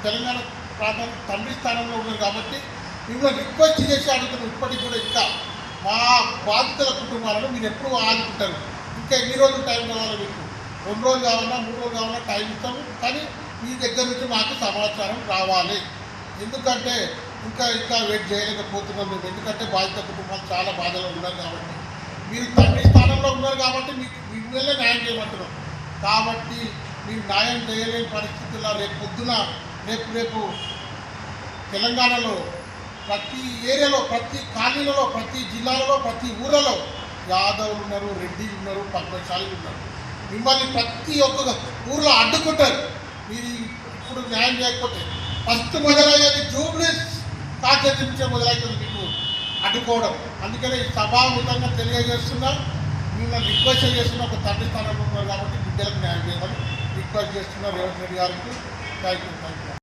తెలంగాణ ప్రాంతానికి తండ్రి స్థానంలో ఉన్నారు కాబట్టి మిమ్మల్ని రిక్వెస్ట్ చేసి అడుగుతున్నాం. ఇప్పటికి కూడా ఇంకా మా బాధితుల కుటుంబాలను మీరు ఎప్పుడు ఆదుకుంటారు? ఇంకా ఎన్ని రోజులు టైం కావాలి మీకు? 2 రోజులు కావాలన్నా 3 రోజులు కావాలన్నా టైం ఇస్తాము, కానీ మీ దగ్గర నుంచి మాకు సమాచారం రావాలి. ఎందుకంటే ఇంకా వెయిట్ చేయలేకపోతున్నాం మేము. ఎందుకంటే బాధిత కుటుంబాలు చాలా బాధలో ఉన్నారు కాబట్టి, మీరు తండ్రి స్థానంలో ఉన్నారు కాబట్టి మీకు మిమ్మల్ని న్యాయం చేయమంటున్నాం. కాబట్టి మీరు న్యాయం చేయలేని పరిస్థితుల్లో రేపు తెలంగాణలో ప్రతి ఏరియాలో, ప్రతి కాలనీలలో, ప్రతి జిల్లాలలో, ప్రతి ఊళ్ళలో యాదవులు ఉన్నారు, రెడ్డిలు ఉన్నారు, పద్మశాలీలు ఉన్నారు. మిమ్మల్ని ప్రతి ఒక్క ఊర్లో అడ్డుకుంటారు. మీరు ఇప్పుడు న్యాయం చేయకపోతే ఫస్ట్ మొదలయ్యేది జూబ్లీస్ కాన్స్టిట్యూన్సీ నుంచే మొదలవుతుంది మీకు అడ్డుకోవడం. అందుకనే సభాముఖంగా తెలియజేస్తున్నా, మిమ్మల్ని రిక్వెస్ట్ చేస్తున్నా. ఒక తండ్రి స్థానంలో ఉన్నారు కాబట్టి బిడ్డలకు న్యాయం చేయమని రిక్వెస్ట్ చేస్తున్నా రేవంత్ రెడ్డి గారికి. Thank you.